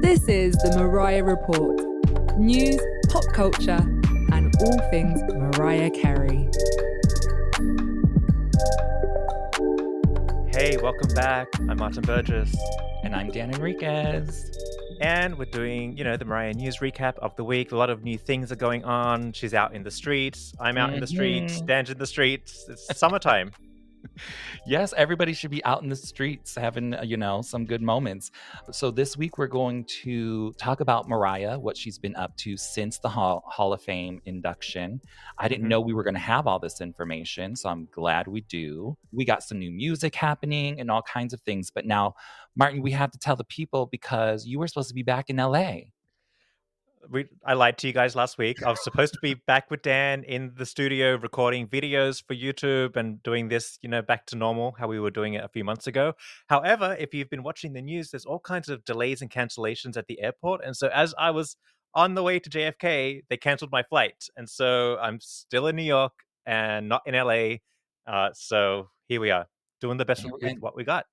This is the Mariah Report. News, pop culture, and all things Mariah Carey. Hey, welcome back. I'm Martin Burgess. And I'm Dan Enriquez. And we're doing, the Mariah news recap of the week. A lot of new things are going on. She's out in the streets. I'm out in the streets. Dan's in the streets. It's summertime. Yes, everybody should be out in the streets having, some good moments. So this week we're going to talk about Mariah, what she's been up to since the Hall of Fame induction. I didn't know we were going to have all this information, so I'm glad we do. We got some new music happening and all kinds of things. But now, Martin, we have to tell the people because you were supposed to be back in LA. I lied to you guys last week. I was supposed to be back with Dan in the studio recording videos for YouTube and doing this, back to normal, how we were doing it a few months ago. However, if you've been watching the news, there's all kinds of delays and cancellations at the airport. And so as I was on the way to JFK, they canceled my flight. And so I'm still in New York and not in LA. So here we are, doing the best with what we got.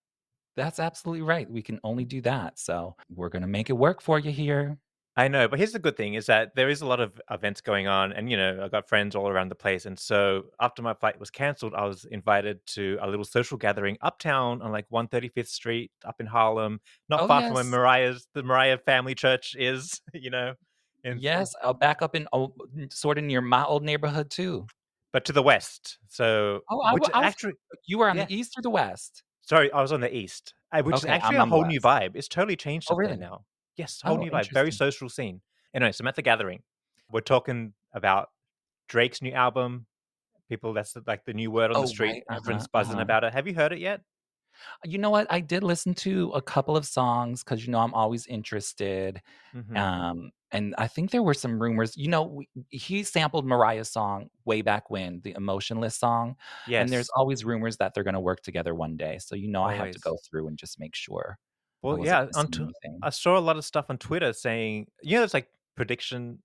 That's absolutely right. We can only do that. So we're going to make it work for you here. I know, but here's the good thing is that there is a lot of events going on and, I've got friends all around the place. And so after my flight was canceled, I was invited to a little social gathering uptown on like 135th Street up in Harlem, not far from where the Mariah family church is, Yes, back up in sort of near my old neighborhood too. But to the west. So, you were on the east or the west? Sorry, I was on the east, which is actually a whole new vibe. It's totally changed up there now. Yes, whole new vibe, very social scene. Anyway, so I'm at the gathering. We're talking about Drake's new album. People, that's like the new word on the street. Everyone's buzzing about it. Have you heard it yet? You know what? I did listen to a couple of songs because, I'm always interested. And I think there were some rumors. He sampled Mariah's song way back when, the Emotionless song. Yes. And there's always rumors that they're going to work together one day. So, I have to go through and just make sure. Well, yeah, I saw a lot of stuff on Twitter saying, it's like prediction,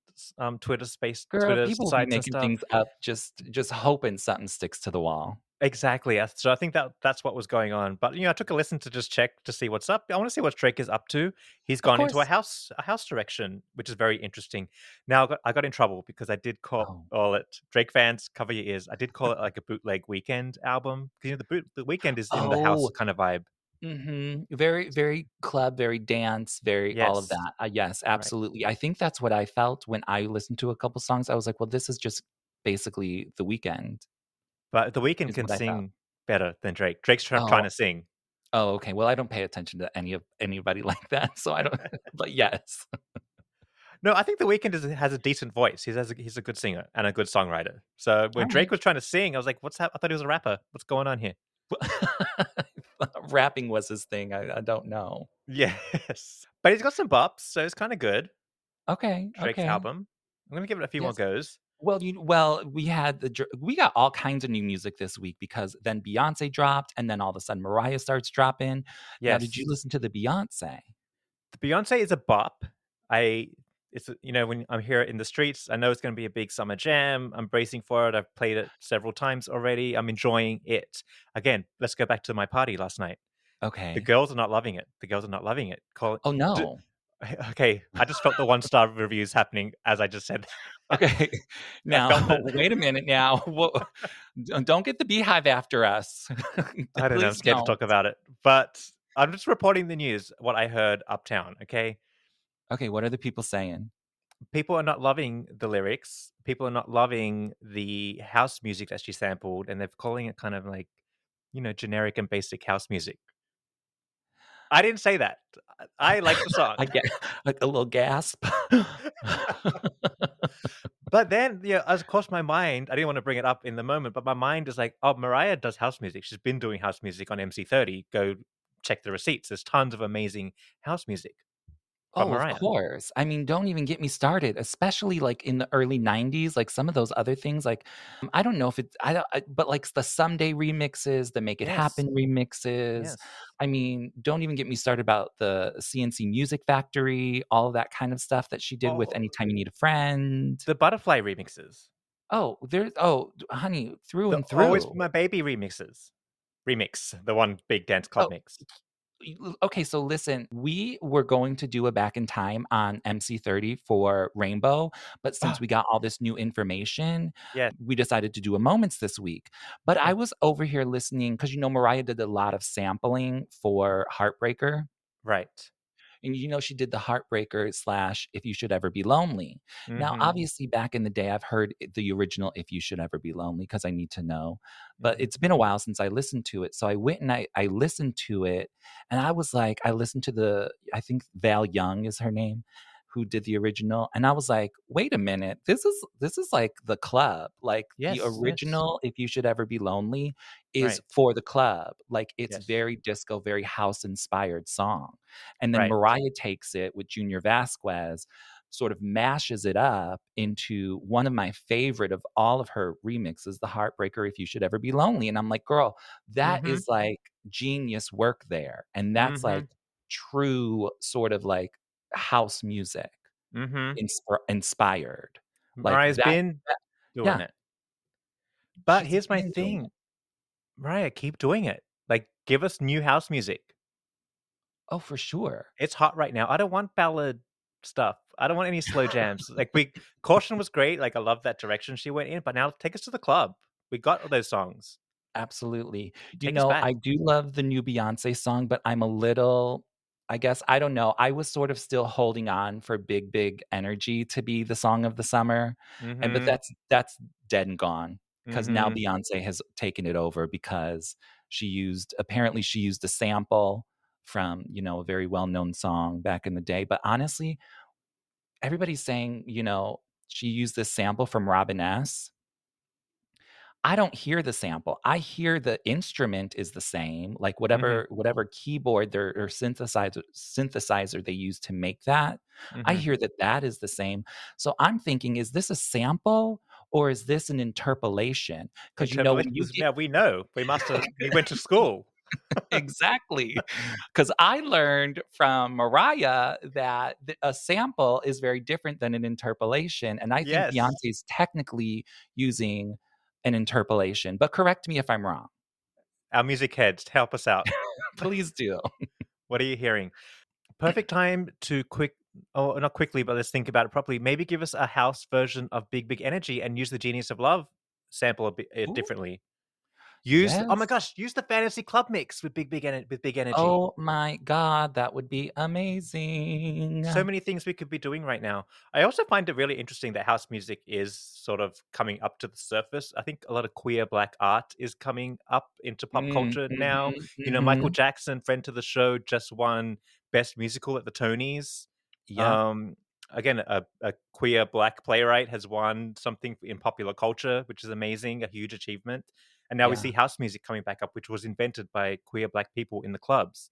Twitter space, Twitter people sites be making and stuff. things up, just hoping something sticks to the wall. Exactly. So I think that's what was going on. But I took a listen to just check to see what's up. I want to see what Drake is up to. He's gone into a house direction, which is very interesting. Now I got in trouble because I did call it, Drake fans, cover your ears. I did call it like a bootleg Weekend album because the Weekend is in the house kind of vibe. Very, very club, very dance, very all of that. Yes, absolutely. Right. I think that's what I felt when I listened to a couple songs. I was like, well, this is just basically The Weeknd. But The Weeknd can sing better than Drake. Drake's trying to sing. Oh, okay. Well, I don't pay attention to anybody like that, so I don't. But yes. No, I think The Weeknd has a decent voice. He's a good singer and a good songwriter. So when Drake was trying to sing, I was like, "What's that? I thought he was a rapper. What's going on here?" Rapping was his thing. I don't know. Yes, but he's got some bops, so it's kind of good. Okay, Drake's album. I'm gonna give it a few more goes. Well, we got all kinds of new music this week because then Beyonce dropped, and then all of a sudden Mariah starts dropping. Yes. Now, did you listen to the Beyonce? The Beyonce is a bop. When I'm here in the streets, I know it's going to be a big summer jam. I'm bracing for it. I've played it several times already. I'm enjoying it. Again, let's go back to my party last night. Okay. The girls are not loving it. Oh, no. Okay, I just felt the 1-star reviews happening as I just said. Okay, now wait a minute. Now, don't get the beehive after us. I don't know. I'm scared to talk about it, but I'm just reporting the news. What I heard uptown. Okay. Okay, what are the people saying? People are not loving the lyrics. People are not loving the house music that she sampled, and they're calling it kind of like, generic and basic house music. I didn't say that. I like the song. I get like a little gasp. But then, of course, my mind, I didn't want to bring it up in the moment, but my mind is like, oh, Mariah does house music. She's been doing house music on MC30. Go check the receipts. There's tons of amazing house music. Oh, of course. I mean, don't even get me started, especially like in the early 90s, like some of those other things, like, I don't know if it's, but like the Someday remixes, the Make It Happen remixes. Yes. I mean, don't even get me started about the CNC Music Factory, all of that kind of stuff that she did with Anytime You Need a Friend. The Butterfly remixes. Honey, through and through. Always My Baby remixes. Remix, the one big dance club mix. Okay, so listen, we were going to do a back in time on MC30 for Rainbow, but since Oh, we got all this new information, yeah. we decided to do a Moments this week. But I Oh, was over here listening because Mariah did a lot of sampling for Heartbreaker. right. And she did the Heartbreaker slash If You Should Ever Be Lonely. Now, Mm-hmm. obviously, back in the day, I've heard the original If You Should Ever Be Lonely because I need to know. But Mm-hmm. it's been a while since I listened to it. So I went and I listened to it. And I was like, I listened to I think Val Young is her name, who did the original. And I was like, wait a minute, this is like the club. Like the Yes, yes. original If You Should Ever Be Lonely is Right, for the club. Like it's yes, very disco, very house inspired song. And then right. Mariah takes it with Junior Vasquez, sort of mashes it up into one of my favorite of all of her remixes, The Heartbreaker, If You Should Ever Be Lonely. And I'm like, girl, that Mm-hmm. is like genius work there. And that's Mm-hmm. like true sort of like house music Mm-hmm. inspired. Like Mariah's that, been doing yeah, it. But she's here's my been doing thing. it. Mariah, keep doing it. Like, give us new house music. Oh, for sure. It's hot right now. I don't want ballad stuff. I don't want any slow jams. Like Caution was great. Like I love that direction she went in, but now take us to the club. We got all those songs. Absolutely. Take us back. I do love the new Beyonce song, but I'm a little, I guess, I don't know. I was sort of still holding on for Big Big Energy to be the song of the summer. But Mm-hmm. that's dead and gone because now Mm-hmm. Beyonce has taken it over because apparently she used a sample from, a very well-known song back in the day. But honestly, everybody's saying, she used this sample from Robin S. I don't hear the sample. I hear the instrument is the same, like Mm-hmm. whatever keyboard or synthesizer they use to make that. I Mm-hmm. hear that is the same. So I'm thinking, is this a sample or is this an interpolation? Because Interpolation. when you 'Cause get now we know. We went to school. exactly, because I learned from Mariah that a sample is very different than an interpolation, and I think Yes. Beyonce is technically using an interpolation, but correct me if I'm wrong. Our music heads, help us out. Please do. What are you hearing? Perfect time to not quickly, but let's think about it properly. Maybe give us a house version of Big Big Energy and use the Genius of Love sample a bit Ooh, differently. Oh my yes. gosh, use the Fantasy Club mix with with Big Energy. Oh my god, that would be amazing. So many things we could be doing right now. I also find it really interesting that house music is sort of coming up to the surface. I think a lot of queer black art is coming up into pop culture now. Mhm, Michael mhm. Jackson, friend to the show, just won Best Musical at the Tonys. Yep, Um, Again, a queer black playwright has won something in popular culture, which is amazing, a huge achievement. And now we yeah, see house music coming back up, which was invented by queer black people in the clubs.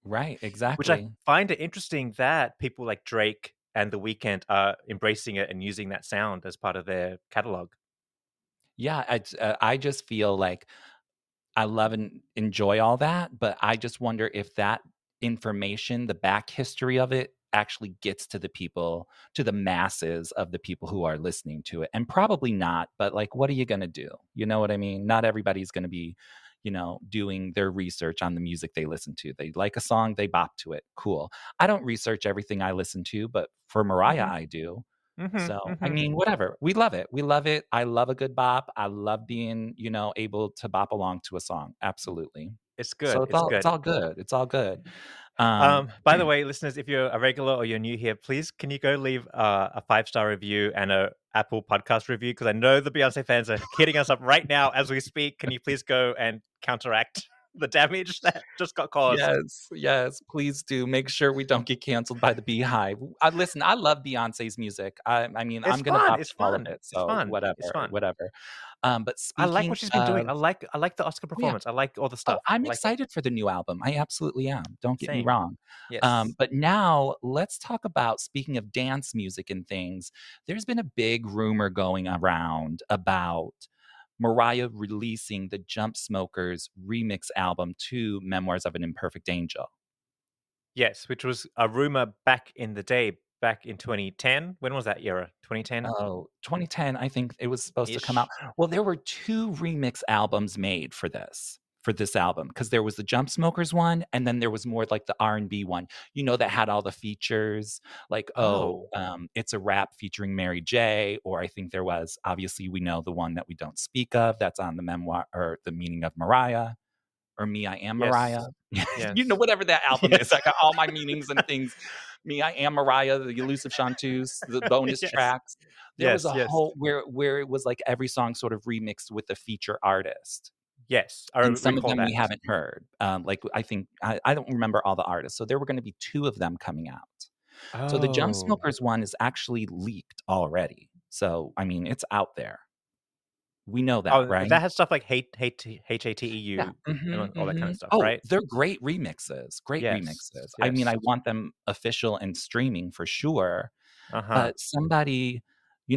right, Which I exactly. find it interesting that people like Drake and The Weeknd are embracing it and using that sound as part of their catalog. Yeah, I just feel like I love and enjoy all that, but I just wonder if that information, the back history of it, actually gets to the people, to the masses of the people who are listening to it. And probably not, but like, what are you going to do? You know what I mean? Not everybody's going to be, doing their research on the music they listen to. They like a song, they bop to it. Cool. I don't research everything I listen to, but for Mariah, Mhm, I do. mhm, So, I mhm. mean, whatever. We love it. We love it. I love a good bop. I love being, able to bop along to a song. Absolutely. It's So good, it's it's all it's good. all good. It's all good. Um, By the way, listeners, if you're a regular or you're new here, please can you go leave a 5-star review and a Apple podcast review? Because I know the Beyonce fans are hitting us up right now as we speak. Can you please go and counteract the damage that just got caused? yes, yes, please do. Make sure we don't get canceled by the Beehive. Listen, I love Beyonce's music. I mean, It's I'm gonna fun. bop It's to all of fun. it. It's So fun. It's whatever, fun. whatever. But I like speaking what she's been doing. of, I like the Oscar yeah. performance. I like all the Oh, stuff. I'm I like it. excited for the new album. I absolutely am. Don't get me Same. wrong. Yes. But now let's talk about, speaking of dance music and things, there's been a big rumor going around about Mariah releasing the Jump Smokers remix album to Memoirs of an Imperfect Angel. Yes, which was a rumor back in the day, back in 2010. When was that era? 2010 Oh, 2010, I think it was supposed to come out. ish. Well, there were two remix albums made for this. for this album because there was the Jump Smokers one, and then there was more like the R&B one, that had all the features like, Oh, It's a Rap featuring Mary J, or I think there was, obviously, we know the one that we don't speak of that's on the memoir or the meaning of Mariah, or Me, I Am Mariah. yes, yes, Whatever that album is. I yes, got all my meanings and things. Me, I Am Mariah, the Elusive Chanteuse, the bonus yes, tracks. There was yes, a yes, whole where it was like every song sort of remixed with a feature artist. yes. I And some of recall them we that. haven't heard. Like I think I don't remember all the artists. So there were going to be two of them coming out. So the Jump Oh, Smokers one is actually leaked already. So I mean, it's out there. We know that, oh, right? that has stuff like Yeah. HATEU Mhm, and all that kind of mhm. stuff, Oh, right? they're great remixes, great Yes, remixes. I mean, yes. I want them official and streaming for sure, Uh-huh. but somebody,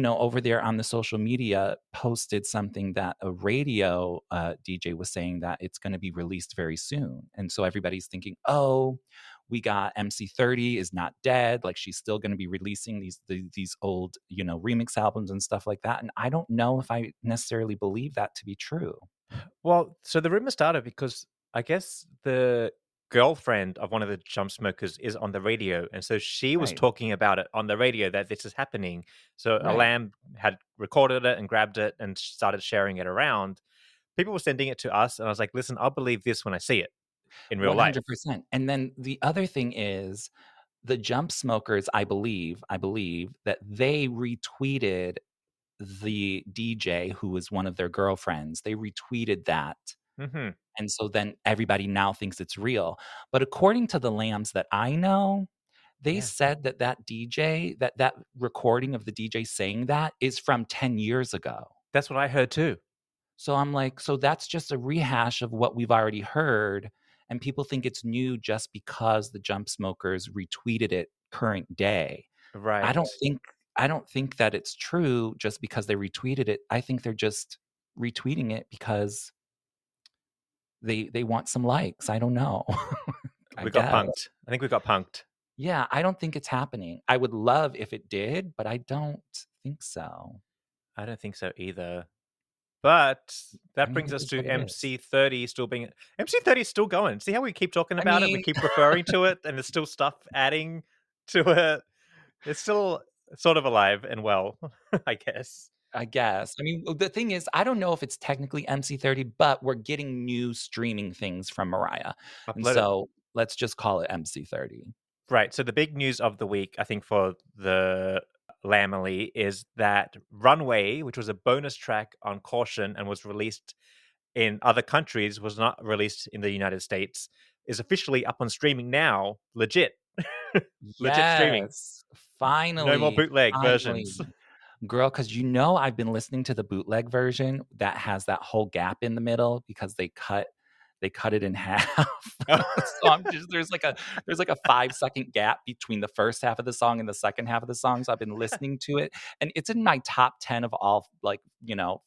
over there on the social media posted something that a radio, DJ was saying that it's gonna be released very soon, and so everybody's thinking, "Oh, we got MC30 is not dead, like, she's still gonna be releasing these old, remix albums and stuff like that," and I don't know if I necessarily believe that to be true. Well, so the rumor started because I guess the girlfriend of one of the jump smokers is on the radio, and so she was Right, talking about it on the radio that this is happening. So a right. lamb had recorded it and grabbed it and started sharing it around. People were sending it to us, and I was like, "Listen, I'll believe this when I see it in real life." 100%. And then the other thing is the Jump Smokers, I believe that they retweeted the DJ who was one of their girlfriends. They retweeted that. Hmm. And so then everybody now thinks it's real. But according to the lambs that I know, they Yeah, said that DJ, that recording of the DJ saying that is from 10 years ago. that's what I heard too. So I'm like, so that's just a rehash of what we've already heard. And people think it's new just because the Jump Smokers retweeted it current day. I Right. don't think I don't think that it's true just because they retweeted it. I think they're just retweeting it because they want some likes. I don't know. I We got guess. punked. I think we got punked. Yeah, I don't think it's happening. I would love if it did, but I don't think so. I don't think so either. But I that mean, brings it us is to what it is. MC30 still being MC30 is still going. See how we keep talking I about it? We mean, keep referring to it, and there's still stuff adding to it. It's still sort of alive and well, I guess. I guess. I mean, the thing is, I don't know if it's technically MC30, but we're getting new streaming things from Mariah. And Uploaded. so let's just call it MC30. Right. So the big news of the week, I think, for the Lamely is that Runway, which was a bonus track on Caution and was released in other countries, was not released in the United States, is officially up on streaming now. Legit. Legit streaming. Yes. No more Finally, bootleg finally. versions. Girl, because I've been listening to the bootleg version that has that whole gap in the middle because they cut it in half. So I'm just there's like a 5-second gap between the first half of the song and the second half of the song. So I've been listening to it, and it's in my top 10 of all, like,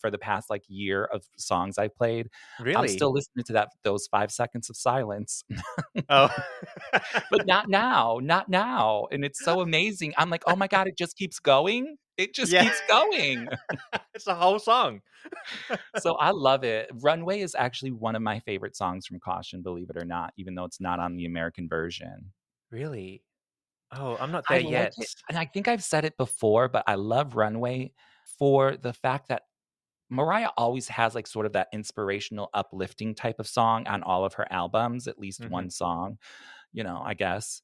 for the past like year of songs I played. I'm Really? still listening to those 5 seconds of silence. Oh. But not now, not now. And it's so amazing. I'm like, oh my God, it just keeps going. It just Yeah. keeps going. It's a whole song. So I love it. Runway is actually one of my favorite songs from Caution, believe it or not, even though it's not on the American version. Really? Oh, I'm not I there like yet. it. And I think I've said it before, but I love Runway for the fact that Mariah always has like sort of that inspirational, uplifting type of song on all of her albums, at least Mhm. one song, I guess.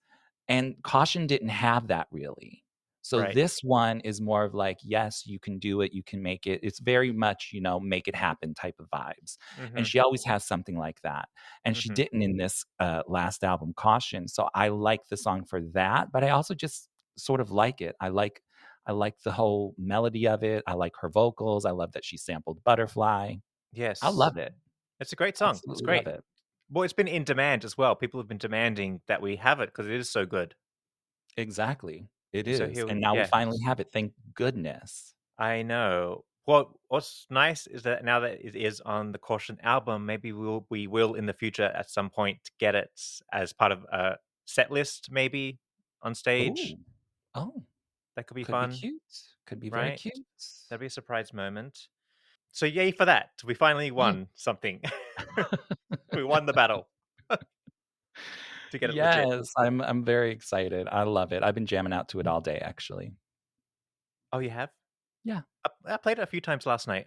And Caution didn't have that really. So Right. this one is more of like, yes, you can do it, you can make it. It's very much, make it happen type of vibes. And Mhm. she always has something like that. And she Mhm. didn't in this last album, Caution. So I like the song for that, but I also just sort of like it. I like the whole melody of it. I like her vocals. I love that she sampled Butterfly. I Yes. love it. It's a great song. It's Absolutely love great. it. Well, it's been in demand as well. People have been demanding that we have it because it is so good. Exactly. It So is. here, And now we yeah, finally have it. Thank goodness. I know. What's nice is that now that it is on the Caution album, maybe we will in the future at some point get it as part of a set list, maybe on stage. Ooh. Oh, That could be could be fun, cute. Could be very right? cute. That'd be a surprise moment. So yay for that. We finally Yeah. won something. We won the battle to get it legit. Yes, I'm very excited. I love it. I've been jamming out to it all day, actually. Oh, you have? Yeah. I played it a few times last night.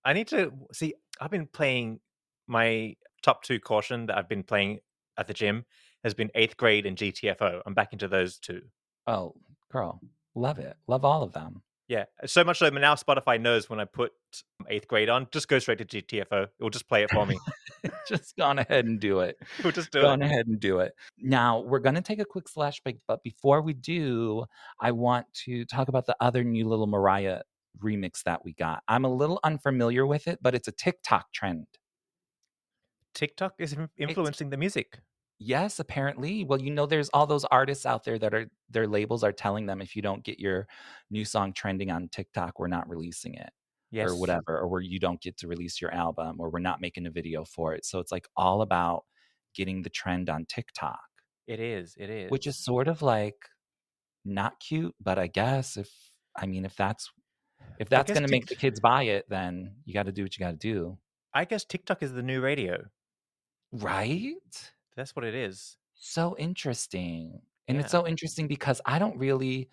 I need to see. I've been playing my top two caution that I've been playing at the gym has been 8th Grade and GTFO. I'm back into those two. Oh, girl, love it. Love all of them. Yeah, so much so now Spotify knows when I put 8th Grade on, just go straight to GTFO. It will just play it for me. Just go on ahead and do it. We'll just do Go it. on ahead and do it. Now, we're going to take a quick slash break, but before we do, I want to talk about the other new little Mariah remix that we got. I'm a little unfamiliar with it, but it's a TikTok trend. TikTok is influencing the music. Yes, apparently. Well, there's all those artists out there that are their labels are telling them if you don't get your new song trending on TikTok, we're not releasing it. Yes. Or whatever, or where you don't get to release your album, or we're not making a video for it. So it's like all about getting the trend on TikTok. It is. Which is sort of like not cute, but I guess if that's going to make the kids buy it, then you got to do what you got to do. I guess TikTok is the new radio. Right? That's what it is. So interesting. And it's so interesting because I don't really,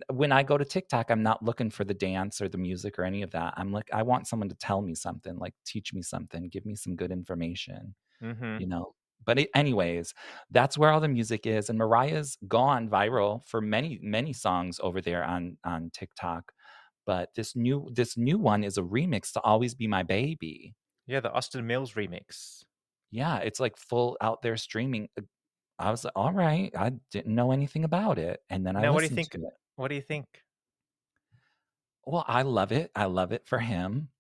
when I go to TikTok, I'm not looking for the dance or the music or any of that. I'm like, I want someone to tell me something, like teach me something, give me some good information, But anyways, that's where all the music is. And Mariah's gone viral for many, many songs over there on TikTok. But this new one is a remix to Always Be My Baby. Yeah, the Austin Mills remix. Yeah, it's like full out there streaming. I was like, all right, I didn't know anything about it. And then I listened to it. What do you think? Well, I love it. I love it for him.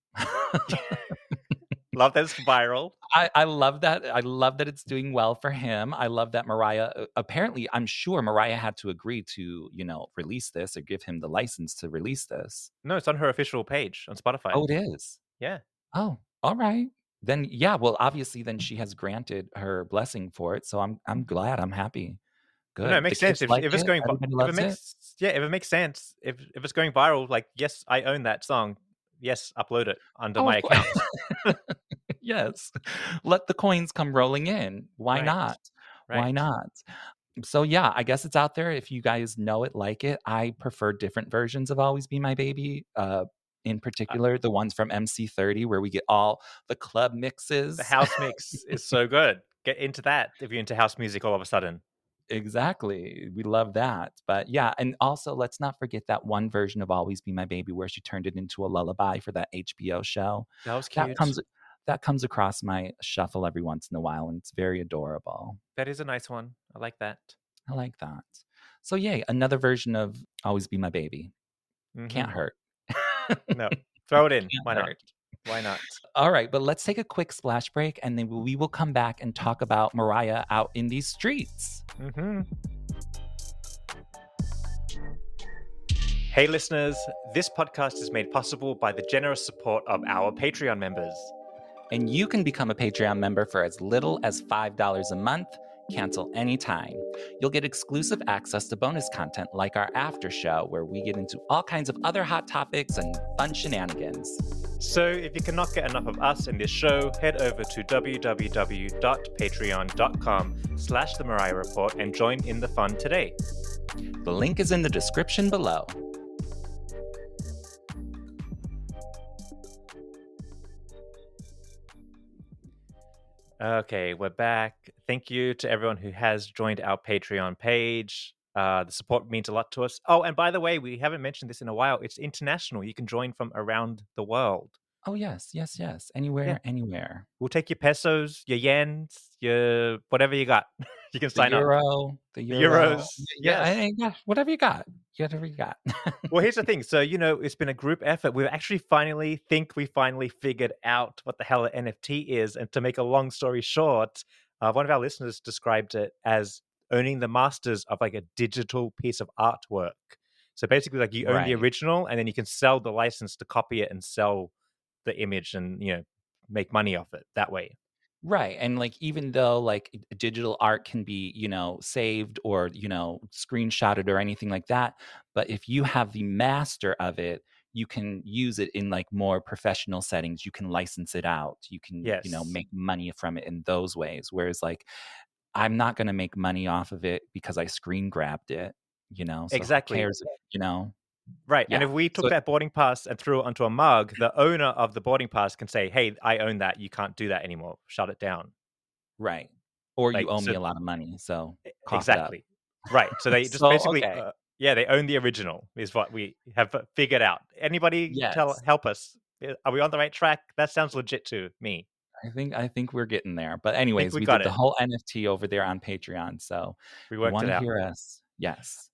Love that it's viral. I love that. I love that it's doing well for him. I love that Mariah, apparently, I'm sure Mariah had to agree to, release this or give him the license to release this. No, it's on her official page on Spotify. Oh, it is? Yeah. Oh, all right. Then, yeah, well, obviously, then she has granted her blessing for it. So I'm glad. I'm happy. Good. No, it makes sense. If it's going, if it makes sense, if it's going viral, like, yes, I own that song. Yes, upload it under my account. Yes. Let the coins come rolling in. Why not? Right. Why not? So yeah, I guess it's out there. If you guys know it, like it. I prefer different versions of Always Be My Baby. In particular, the ones from MC30 where we get all the club mixes. The house mix is so good. Get into that if you're into house music all of a sudden. Exactly. We love that. But yeah, and also let's not forget that one version of Always Be My Baby where she turned it into a lullaby for that HBO show. That was cute. That comes across my shuffle every once in a while, and it's very adorable. That is a nice one. I like that. I like that. So yay, another version of Always Be My Baby. Mm-hmm. Can't hurt. No, throw it in. Why not? Why not? All right, but let's take a quick splash break, and then we will come back and talk about Mariah out in these streets. Mm-hmm. Hey listeners, this podcast is made possible by the generous support of our Patreon members. And you can become a Patreon member for as little as $5 a month. Cancel anytime. You'll get exclusive access to bonus content like our after show, where we get into all kinds of other hot topics and fun shenanigans. So if you cannot get enough of us and this show, head over to www.patreon.com/The Mariah Report and join in the fun today. The link is in the description below. Okay, we're back. Thank you to everyone who has joined our Patreon page. The support means a lot to us. Oh, and by the way, we haven't mentioned this in a while. It's international. You can join from around the world. Oh, yes. Anywhere. We'll take your pesos, your yens, your whatever you got. You can sign up. The euros. Yeah, whatever you got. Well, here's the thing. So, it's been a group effort. We finally figured out what the hell an NFT is. And to make a long story short, one of our listeners described it as owning the masters of like a digital piece of artwork. So basically, like you own the original, and then you can sell the license to copy it and sell the image and make money off it that way. Right. And like even though like digital art can be saved or screenshotted or anything like that, but if you have the master of it, you can use it in like more professional settings. You can license it out. You can, Yes. make money from it in those ways. Whereas like I'm not going to make money off of it because I screen grabbed it, so who Exactly. cares if. Right. And Yeah. if we took So that boarding pass and threw it onto a mug, the owner of the boarding pass can say, "Hey, I own that. You can't do that anymore. Shut it down." right. Or you Like, owe me so a lot of money, so cough it up. exactly. Right. So they just So basically, okay. yeah, they own the original is what we have figured out. Anybody Yes. help us? Are we on the right track? That sounds legit to me. I think we're getting there. But I think anyways, we we got did the it. whole NFT over there on Patreon. So We if you worked want it to out. hear us, yes.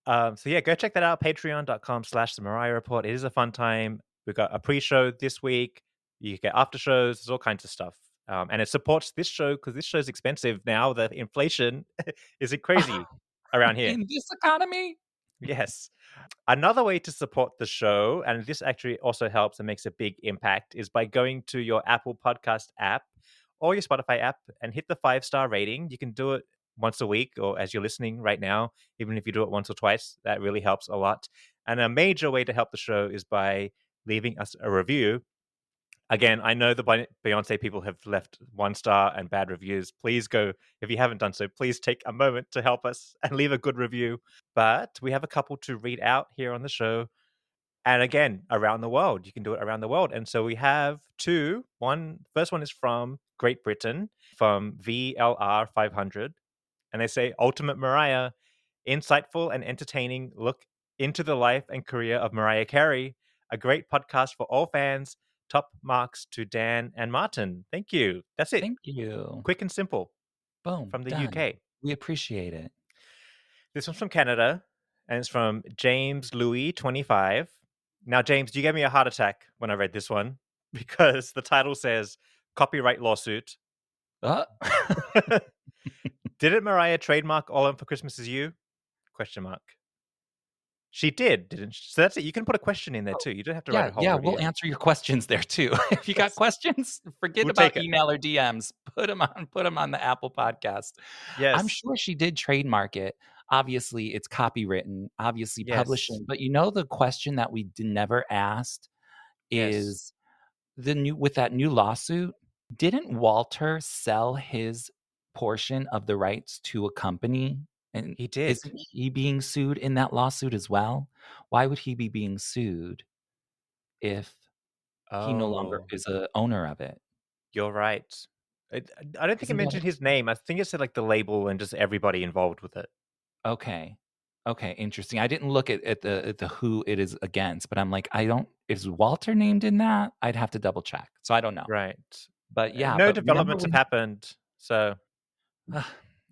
So yeah, go check that out. Patreon.com/the Mariah Report. It is a fun time. We've got a pre-show this week. You get after shows. There's all kinds of stuff. And it supports this show because this show's expensive now. The inflation is it crazy around here. In this economy. Yes. Another way to support the show, and this actually also helps and makes a big impact, is by going to your Apple Podcast app or your Spotify app and hit the 5-star rating. You can do it once a week or as you're listening right now, even if you do it once or twice, that really helps a lot. And a major way to help the show is by leaving us a review. Again, I know the Beyonce people have left 1-star and bad reviews. Please go, if you haven't done so, please take a moment to help us and leave a good review. But we have a couple to read out here on the show. And again, around the world, you can do it around the world. And so we have two. First one is from Great Britain, from VLR 500. And they say, Ultimate Mariah, insightful and entertaining look into the life and career of Mariah Carey. A great podcast for all fans. Top marks to Dan and Martin. Thank you. That's it. Thank you. Quick and simple Boom. from the Done. UK. We appreciate it. This one's from Canada, and it's from James Louis 25. Now, James, you gave me a heart attack when I read this one because the title says copyright lawsuit. Didn't Mariah trademark All In for Christmas Is You? Question mark. She did, didn't she? So that's it. You can put a question in there too. You don't have to write a whole review. We'll answer your questions there too. If you got questions, forget We'll about take it. email or DMs. Put them on the Apple Podcast. Yes. I'm sure she did trademark it. Obviously, it's copywritten, obviously Yes. publishing. But the question that we never asked is with that new lawsuit, didn't Walter sell his portion of the rights to a company? And He did. Isn't he being sued in that lawsuit as well? Why would he be being sued if he no longer is a owner of it? You're right. I don't think Isn't it that mentioned his name. I think it said like the label and just everybody involved with it. Okay. Interesting. I didn't look at the who it is against, but I'm like, is Walter named in that? I'd have to double check. So I don't know. Right. But yeah, no developments have happened. So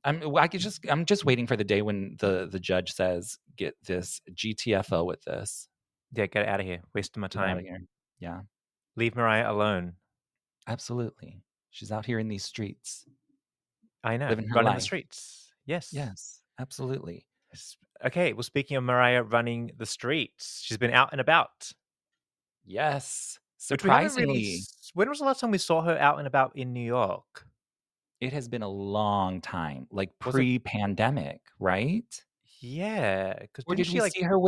I'm just waiting for the day when the judge says, get this GTFO with this. Yeah, get it out of here. Wasting my Get out time. of here. Yeah, Leave Mariah alone. absolutely. She's out here in these streets. I know. Living her Running life. the streets. Yes. Yes, absolutely. Okay. Well, speaking of Mariah running the streets, she's been out and about. Yes. Which we haven't Surprisingly, when was the last time we saw her out and about in New York? it has been a long time, like Was it- pre-pandemic, right? Yeah. Because Or did we see her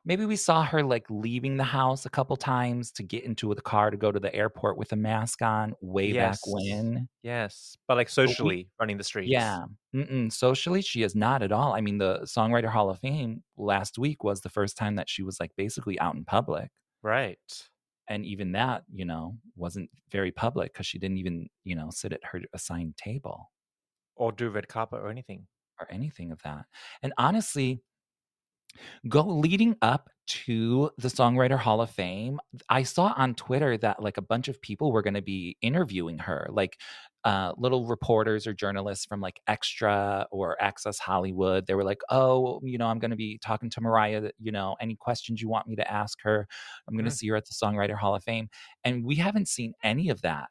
maybe we saw her like leaving the house a couple times to get into the car to go to the airport with a mask on way back when. Yes. But like socially running the streets. Yeah. Socially, she is not at all. I mean, the Songwriter Hall of Fame last week was the first time that she was like basically out in public. Right. And even that, wasn't very public because she didn't even, sit at her assigned table Or do red carpet or anything. or anything of that. And honestly, leading up to the Songwriter Hall of Fame, I saw on Twitter that like a bunch of people were going to be interviewing her, like little reporters or journalists from like Extra or Access Hollywood. They were like, oh, I'm going to be talking to Mariah, any questions you want me to ask her, I'm going to see her at the Songwriter Hall of Fame. And we haven't seen any of that.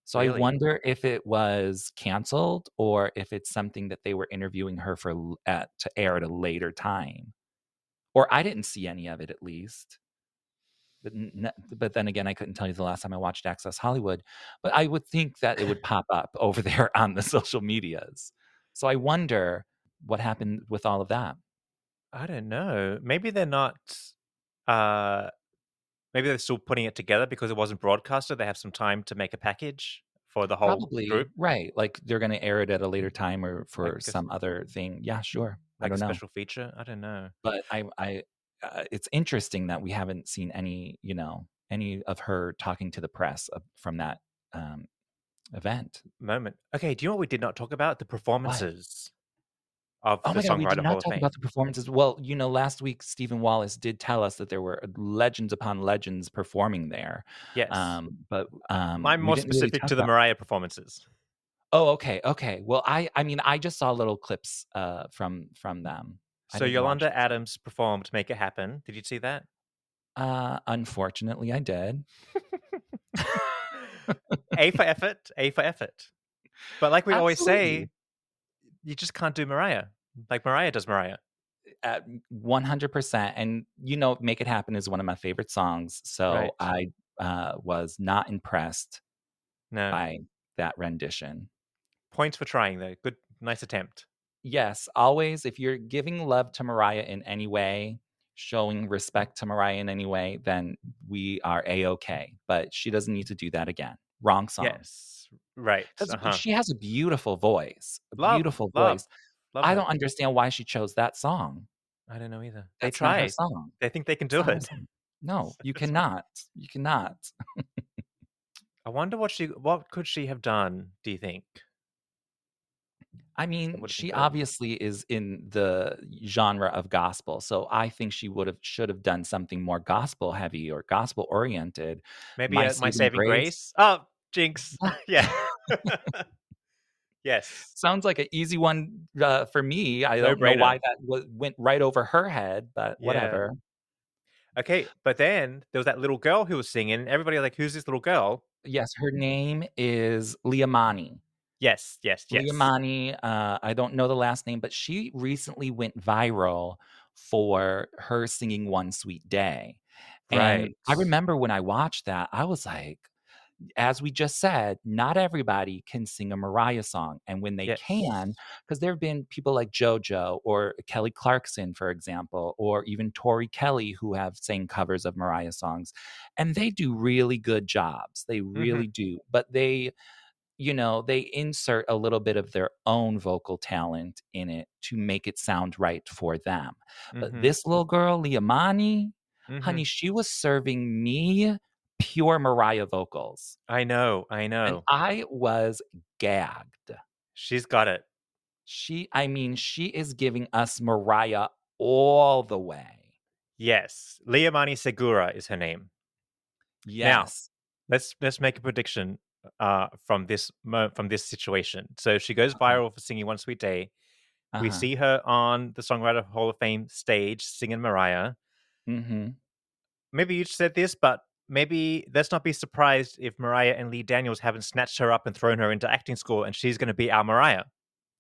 So Really? I wonder if it was canceled or if it's something that they were interviewing her to air at a later time. Or I didn't see any of it, at least. But then again, I couldn't tell you the last time I watched Access Hollywood. But I would think that it would pop up over there on the social medias. So I wonder what happened with all of that. I don't know. Maybe they're not maybe they're still putting it together because it wasn't broadcasted. They have some time to make a package for the whole Probably, group, right. Like they're gonna air it at a later time or like for some other thing. Yeah, sure. I like a don't know. special feature. I don't know. But it's interesting that we haven't seen any, any of her talking to the press from that um, event. Moment. Okay, do you know what we did not talk about? The What? performances of Oh the my God, we did Songwriter Hall not of talk Fame. about the performances. Well, last week Stephen Wallace did tell us that there were legends upon legends performing there. Yes. But I'm we more didn't really specific talk to the about. Mariah performances. Oh, okay, okay. Well, I mean, I just saw little clips from them. I So didn't watch Yolanda the song. Adams performed "Make It Happen." Did you see that? Unfortunately, I did. A for effort, A for effort. But like we always Absolutely. say, you just can't do Mariah like Mariah does Mariah. At 100%. And Make It Happen is one of my favorite songs. So Right. I was not impressed No. by that rendition. Points for trying though. Good, nice attempt. Yes, always, if you're giving love to Mariah in any way, showing respect to Mariah in any way, then we are A-OK. But she doesn't need to do that again. Wrong song. Yes. Right. Because Uh-huh. she has a beautiful voice. A Love, beautiful love, voice. love I her. don't understand why she chose that song. I don't know either. They That's not her tried. song. They think they can It's do not her it. song. No, you It's fine. cannot. You cannot. I wonder what could she have done, do you think? I That mean, would have been she good. obviously is in the genre of gospel, so I think she should have done something more gospel heavy or gospel oriented. Maybe My My Saving Saving Grace. Grace. Oh, jinx. Yeah. Yeah. Yes. Sounds like an easy one for me. I No don't know why brainer. that went right over her head, but Yeah. whatever. Okay, but then there was that little girl who was singing. Everybody was like, "Who's this little girl?" Yes, her name is Liamani. Yes, yes, yes. Liamani, I don't know the last name, but she recently went viral for her singing One Sweet Day. And Right. I remember when I watched that, I was like, as we just said, not everybody can sing a Mariah song. And when they Yes. can, because there have been people like JoJo or Kelly Clarkson, for example, or even Tori Kelly who have sang covers of Mariah songs. And they do really good jobs. They Mhm. really do. But they insert a little bit of their own vocal talent in it to make it sound right for them. But Mhm. this little girl, Liamani, honey, Mhm. she was serving me pure Mariah vocals. I know, I And know. I was gagged. She's got it. I mean, she is giving us Mariah all the way. Yes. Liamani Segura is her name. Now, Yes. let's make a prediction from this situation. So she goes Uh-huh. viral for singing One Sweet Day. We Uh-huh. see her on the Songwriter Hall of Fame stage singing Mariah. Mm-hmm. Maybe you said this, but maybe let's not be surprised if Mariah and Lee Daniels haven't snatched her up and thrown her into acting school and she's going to be our Mariah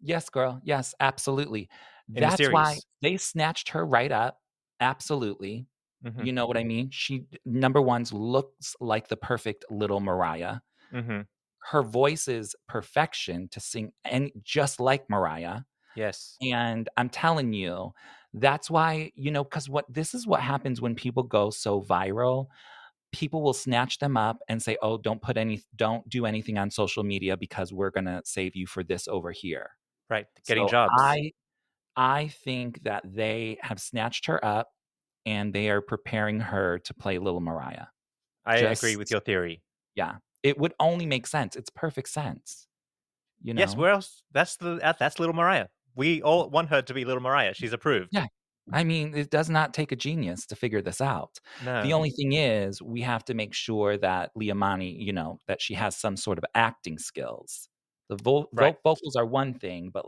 Yes, girl. Yes, absolutely. in the That's why series. they snatched her right up. Absolutely. Hmm. You know what I mean? She, number one, looks like the perfect little Mariah. Hmm. Her voice is perfection to sing, and just like Mariah. Yes. And I'm telling you, that's why, because this is what happens when people go so viral. People will snatch them up and say, "Oh, don't do anything on social media because we're gonna save you for this over here." Right. Getting So jobs. I think that they have snatched her up and they are preparing her to play Little Mariah. I agree with Just your theory. yeah. It would only make sense. It's perfect sense, you Yes. know? Where else? That's Little Mariah. We all want her to be Little Mariah. She's approved. Yeah. I mean, it does not take a genius to figure this out. The No. only thing is we have to make sure that Liamani, that she has some sort of acting skills. The Right. vocals are one thing, but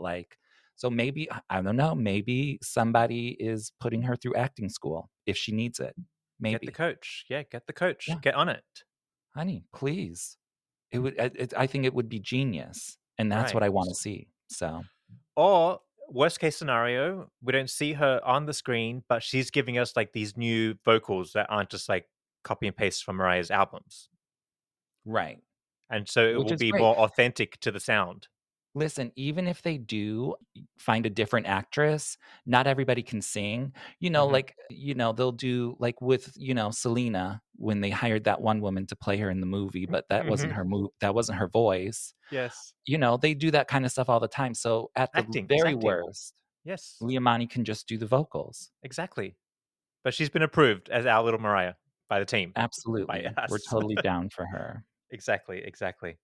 so maybe, I don't know, maybe somebody is putting her through acting school if she needs it. Get the Maybe. coach. Yeah. Get the coach. Yeah. Get on it. Honey, please. I think it would be genius. And that's what Right. I want to see. So, Or worst case scenario, we don't see her on the screen, but she's giving us like these new vocals that aren't just like copy and paste from Mariah's albums. right. And so it Which will is be great. more authentic to the sound. Listen, even if they do find a different actress, not everybody can sing. Hmm. They'll do like with, Selena when they hired that one woman to play her in the movie, but that wasn't Hmm. her that wasn't her voice. Yes. They do that kind of stuff all the time. So at the Acting. It's very acting. worst, Yes. Liamani can just do the vocals. Exactly. But she's been approved as our little Mariah by the team, by Absolutely. We're us. totally down for her. Exactly. Exactly.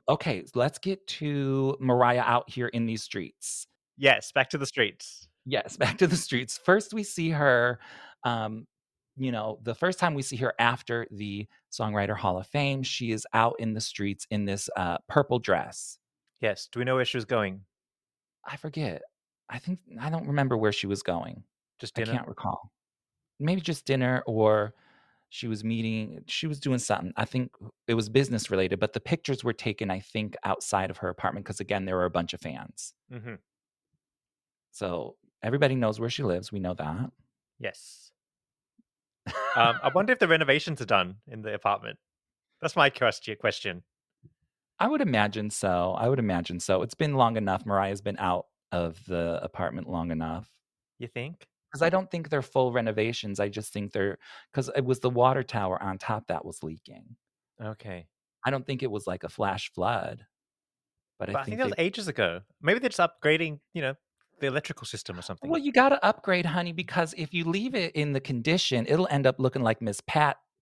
Okay, let's get to Mariah out here in these streets. Yes. Back to the streets. Yes, back to the streets. First, we see her, the first time we see her after the Songwriter Hall of Fame, she is out in the streets in this purple dress. Yes. Do we know where she was going? I forget. I don't remember where she was going. Just I dinner? can't recall. Maybe just dinner or she was doing something. I think it was business related, but the pictures were taken, I think, outside of her apartment because, again, there were a bunch of fans. Hmm. So everybody knows where she lives. We know that. Yes. I wonder if the renovations are done in the apartment. That's my question. I would imagine so. I would imagine so. It's been long enough. Mariah's been out of the apartment long enough. You think? Because I don't think they're full renovations. I just think because it was the water tower on top that was leaking. Okay. I don't think it was like a flash flood, but I But I think think that was ages ago. Maybe they're just upgrading, the electrical system or something. well, you got to upgrade, honey, because if you leave it in the condition, it'll end up looking like Miss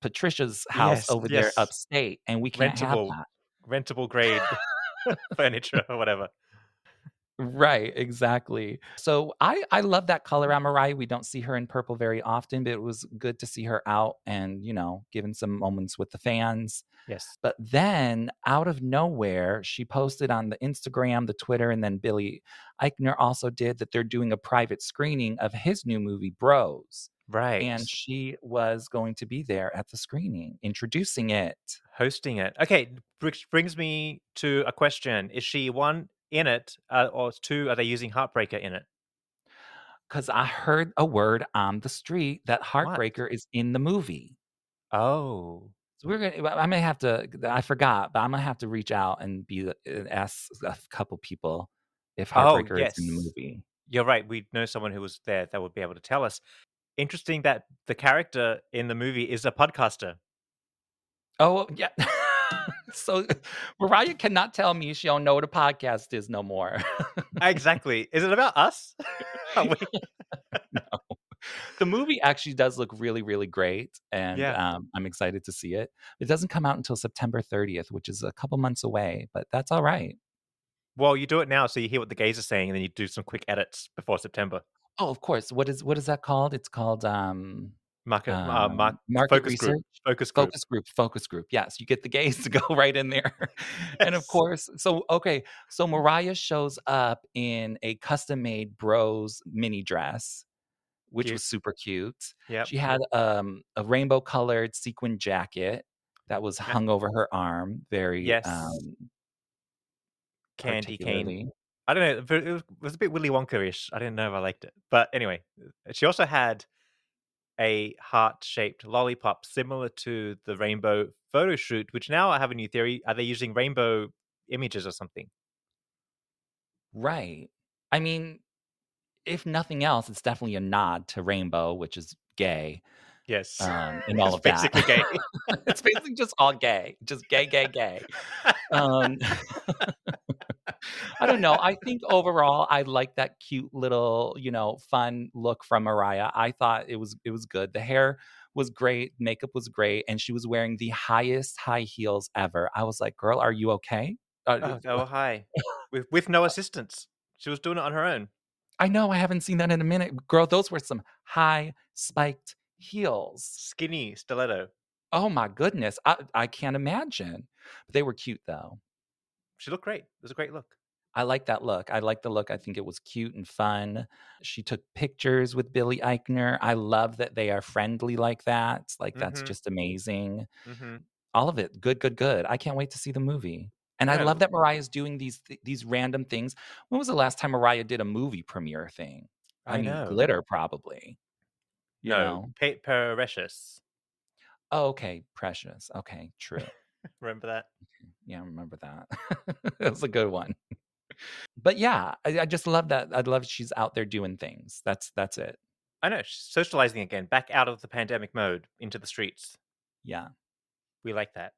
Patricia's house Yes, over there yes. upstate, and we can't have Rentable, that. rentable grade furniture or whatever. Right, exactly. So I love that color on Mariah. We don't see her in purple very often, but it was good to see her out and, giving some moments with the fans. Yes. But then out of nowhere, she posted on the Instagram, the Twitter, and then Billy Eichner also did that they're doing a private screening of his new movie, Bros. Right. And she was going to be there at the screening, introducing it. Hosting it. Okay, which brings me to a question. Is she one in it, or two, are they using Heartbreaker in it? Because I heard a word on the street that What? Heartbreaker is in the movie. Oh. So I may have to, I forgot, but I'm gonna have to reach out and ask a couple people if Oh, Heartbreaker is in the yes. movie. You're right. We know someone who was there that would be able to tell us. Interesting that the character in the movie is a podcaster. Oh, yeah. So Mariah cannot tell me she don't know what a podcast is no more. Exactly. Is it about us? Are we- No. The movie actually does look really, really great, and Yeah. I'm excited to see it. It doesn't come out until September 30th, which is a couple months away, but that's all right. Well, you do it now, so you hear what the gays are saying, and then you do some quick edits before September. Oh, of course. What is that called? It's called market Focus group. research. Focus group. Focus group. Yes, you get the gays to go right in there. And of Yes. course, so Mariah shows up in a custom-made Bros mini dress, which Cute. was super cute. Yep. She had a rainbow-colored sequin jacket that was Ma- hung over her arm very Yes. Candy cane. particularly. I don't know, but it was a bit Willy Wonka-ish. I didn't know if I liked it. But anyway, she also had a heart-shaped lollipop similar to the rainbow photo shoot, which now I have a new theory. Are they using rainbow images or something? Right. I mean, if nothing else, it's definitely a nod to Rainbow, which is gay, Yes. and all It's of that. basically gay. It's basically just all gay, just gay, gay, gay. Um, I don't know. I think overall, I like that cute little, fun look from Mariah. I thought it was good. The hair was great, makeup was great, and she was wearing the highest high heels ever. I was like, "Girl, are you okay?" Oh, they were high. With no assistance. She was doing it on her own. I know I haven't seen that in a minute, girl. Those were some high spiked heels. Skinny stiletto. Oh my goodness, I can't imagine. But they were cute though. She looked great. It was a great look. I like that look. I like the look. I think it was cute and fun. She took pictures with Billy Eichner. I love that they are friendly like that. Like, that's Mm-hmm. just amazing. Mm-hmm. All of it. Good, good, good. I can't wait to see the movie. And I love No, that Mariah's doing these random things. When was the last time Mariah did a movie premiere thing? I I mean, know. Glitter probably, you No, know? Precious. Oh, okay. Precious. Okay. True. Remember that? Yeah, I remember that. That was a good one. But yeah, I just love that. I love she's out there doing things. That's it. I know, she's socializing again, back out of the pandemic mode into the streets. Yeah. We like that.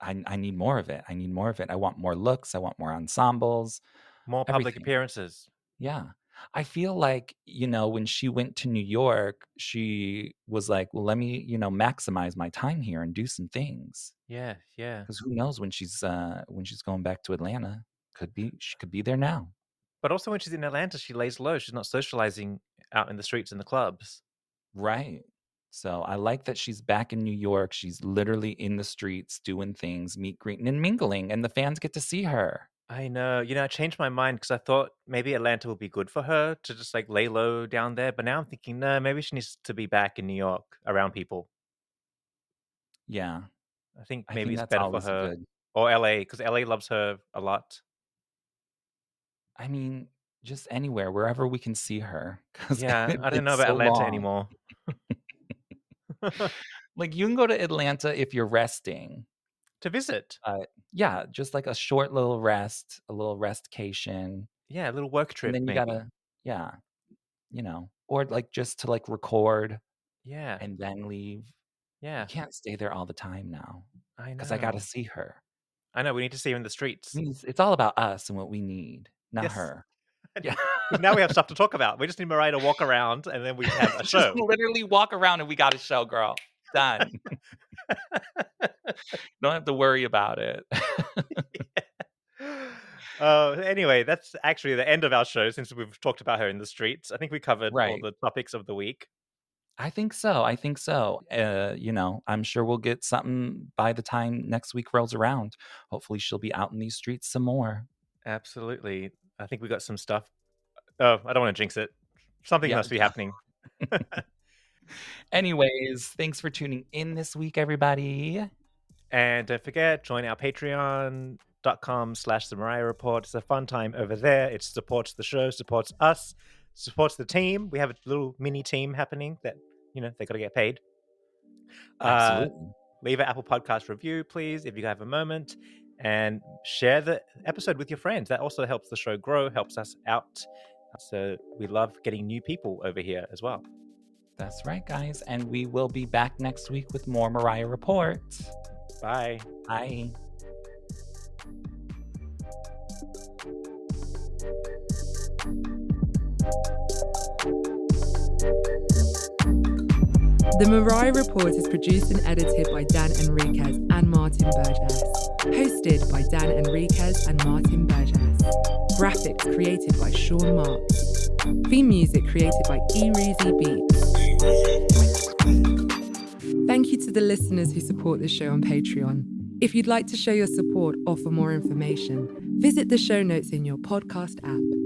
I need more of it. I need more of it. I want more looks. I want more ensembles. More public Everything. appearances. Yeah. I feel like, when she went to New York, she was like, well, let me, maximize my time here and do some things. Yeah, yeah. Because who knows when she's going back to Atlanta. She could be there now. But also when she's in Atlanta, she lays low. She's not socializing out in the streets and the clubs. Right. So I like that she's back in New York. She's literally in the streets doing things, meet, greeting, and mingling, and the fans get to see her. I know. I changed my mind because I thought maybe Atlanta would be good for her to just like lay low down there. But now I'm thinking, no, maybe she needs to be back in New York around people. Yeah. I think I maybe think it's that's better for always her. good. Or LA, because LA loves her a lot. I mean, just anywhere, wherever we can see her. 'Cause Yeah, I don't know it's about so Atlanta long. anymore. Like, you can go to Atlanta if you're resting. To visit. Yeah, just like a short little rest, a little restcation. Yeah, a little work And trip then you maybe. gotta, yeah, or like just to like record Yeah, and then leave. You yeah. can't stay there all the time now I because I gotta know. see her. I know, we need to see her in the I streets. mean, it's all about us and what we need, not Yes. her. Yeah. Because now we have stuff to talk about. We just need Mariah to walk around and then we have a Just show. literally walk around and we got a show, girl. Done. Don't have to worry about it. Anyway, that's actually the end of our show since we've talked about her in the streets. I think we covered all Right. the topics of the week. I think so. I'm sure we'll get something by the time next week rolls around. Hopefully she'll be out in these streets some more. Absolutely. I think we got some stuff. Oh, I don't want to jinx it. Something Yeah. must be happening. Anyways, thanks for tuning in this week, everybody. And don't forget, join our patreon.com/The Mariah Report. It's a fun time over there. It supports the show, supports us, supports the team. We have a little mini team happening that, they got to get paid. Absolutely. Leave an Apple Podcast review, please, if you have a moment. And share the episode with your friends. That also helps the show grow, helps us out. So we love getting new people over here as well. That's right, guys. And we will be back next week with more Mariah Report. Bye. Bye. The Mariah Report is produced and edited by Dan Enriquez and Martin Burgess. Hosted by Dan Enriquez and Martin Burgess. Graphics created by Sean Marks. Theme music created by Ereezy Beatz. Thank you to the listeners who support this show on Patreon. If you'd like to show your support or for more information, visit the show notes in your podcast app.